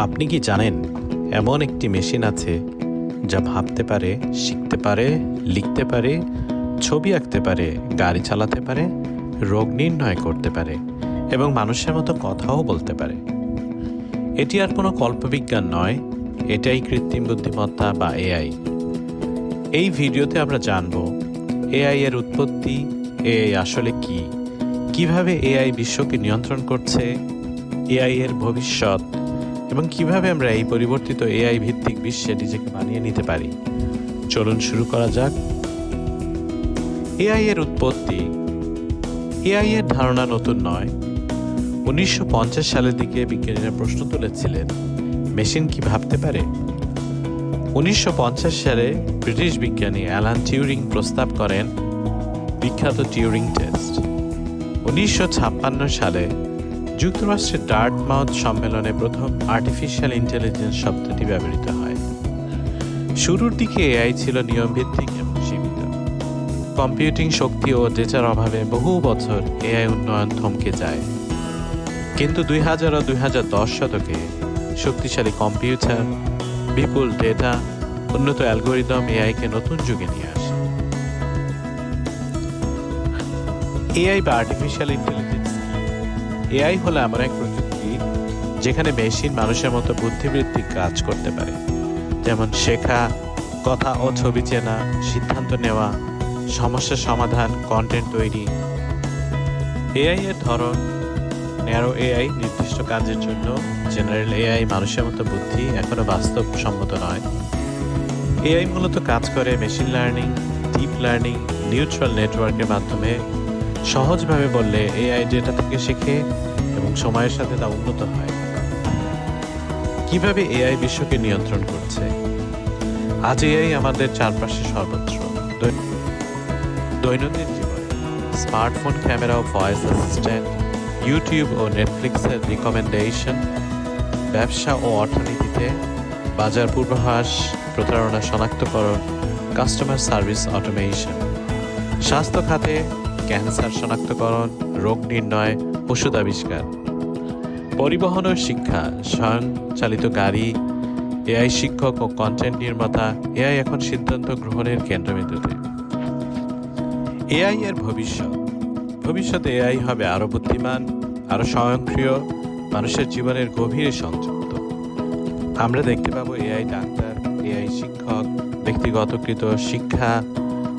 আপনি কি জানেন এমন একটি মেশিন আছে যা ভাবতে পারে, শিখতে পারে, লিখতে পারে, ছবি আঁকতে পারে, গাড়ি চালাতে পারে, রোগ নির্ণয় করতে পারে এবং মানুষের মতো কথাও বলতে পারে। এটি আর কোনো কল্পবিজ্ঞান নয়, এটাই কৃত্রিম বুদ্ধিমত্তা বা এআই। এই ভিডিওতে আমরা জানব এআই এর উৎপত্তি, এআই আসলে কি, কিভাবে এআই বিশ্বকে নিয়ন্ত্রণ করছে, এআই এর ভবিষ্যৎ এবং কিভাবে আমরা এই পরিবর্তিত এআই ভিত্তিক বিশ্বে নিজেকে মানিয়ে নিতে পারি। চলুন শুরু করা যাক। এআই এর উৎপত্তি। এআই এর ধারণা নতুন নয়। 1950 সালের দিকে বিজ্ঞানীরা প্রশ্ন তুলেছিলেন, মেশিন কি ভাবতে পারে? 1950 সালে ব্রিটিশ বিজ্ঞানী অ্যালান টিউরিং প্রস্তাব করেন বিখ্যাত টিউরিং টেস্ট। 1956 সালে যুক্তরাষ্ট্রের ডার্টমাউথ সম্মেলনে প্রথম আর্টিফিশিয়াল ইন্টেলিজেন্স শব্দটি ব্যবহৃত হয়। শুরুর দিকে এআই ছিল নিয়মভিত্তিক এবং সীমিত। কম্পিউটিং শক্তি ও ডেটার অভাবে বহু বছর এআই উন্নয়ন থমকে যায়। কিন্তু 2000 ও 2010 শতকে শক্তিশালী কম্পিউটার, বিপুল ডেটা, উন্নত অ্যালগোরিদম এআইকে নতুন যুগে নিয়ে আসে। এআই বা আর্টিফিশিয়াল ইন্টেলিজেন্স। এআই হলো এমন এক প্রযুক্তি যেখানে মেশিন মানুষের মতো বুদ্ধিবৃত্তিক কাজ করতে পারে, যেমন শেখা, কথা ও ছবি চেনা, সিদ্ধান্ত নেওয়া, সমস্যা সমাধান, কন্টেন্ট তৈরি। এআই এর ধরন: ন্যারো এআই নির্দিষ্ট কাজের জন্য, জেনারেল এআই মানুষের মতো বুদ্ধি এখনো বাস্তবসম্মত নয়। এআই মূলত কাজ করে machine learning, deep learning, neural নেটওয়ার্কের মাধ্যমে। সহজভাবে বললে এআই ডেটা থেকে শেখে এবং সময়ের সাথে তা উন্নত হয়। কিভাবে এআই বিশ্বকে নিয়ন্ত্রণ করছে? আজ এআই আমাদের চারপাশে সর্বত্র। দৈনন্দিন জীবনে স্মার্টফোন, ক্যামেরা ও ভয়েস অ্যাসিস্ট্যান্ট, ইউটিউব ও নেটফ্লিক্সের রিকমেন্ডেশন, ব্যবসা ও অর্থনীতিতে বাজার পূর্বাভাস, প্রতারণা শনাক্তকরণ, কাস্টমার সার্ভিস অটোমেশন, স্বাস্থ্য খাতে ক্যান্সার শনাক্তকরণ, রোগ নির্ণয়, ওষুধ আবিষ্কার, পরিবহন ও শিক্ষা, স্বয়ংচালিত গাড়ি, এআই শিক্ষক ও কন্টেন্ট নির্মাতা। এআই এখন সিদ্ধান্ত গ্রহণের কেন্দ্রবিন্দুতে। এআই এর ভবিষ্যতে এআই হবে আরও বুদ্ধিমান, আরও স্বয়ংক্রিয়, মানুষের জীবনের গভীরে সংযুক্ত। আমরা দেখতে পাবো এআই ডাক্তার, এআই শিক্ষক, ব্যক্তিগতকৃত শিক্ষা।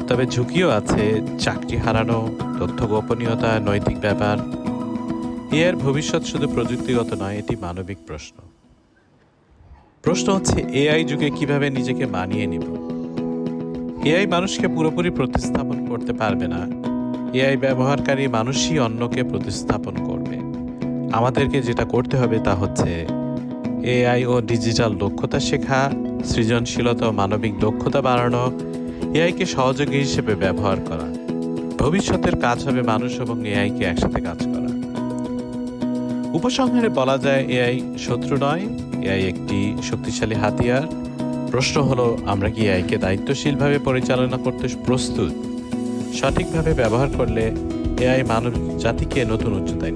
তবে ঝুঁকিও আছে, চাকরি হারানো, তথ্য গোপনীয়তা, নৈতিক ব্যাপার। এর ভবিষ্যৎ শুধু প্রযুক্তিগত নয়, এটি মানবিক প্রশ্ন হচ্ছে এআই যুগে কিভাবে নিজেকে মানিয়ে নিব। এআই মানুষকে পুরোপুরি প্রতিস্থাপন করতে পারবে না। এআই ব্যবহারকারী মানুষই অন্যকে প্রতিস্থাপন করবে। আমাদেরকে যেটা করতে হবে তা হচ্ছে এআই ও ডিজিটাল দক্ষতা শেখা, সৃজনশীলতা ও মানবিক দক্ষতা বাড়ানো, এআইকে সহযোগী হিসেবে ব্যবহার করা। ভবিষ্যতের কাজ হবে মানুষ এবং এআইকে একসাথে কাজ করা। উপসংহারে বলা যায়, এআই শত্রু নয়, এআই একটি শক্তিশালী হাতিয়ার। প্রশ্ন হলো, আমরা কি এআইকে দায়িত্বশীলভাবে পরিচালনা করতে প্রস্তুত? সঠিকভাবে ব্যবহার করলে এআই মানব জাতিকে নতুন উচ্চতায়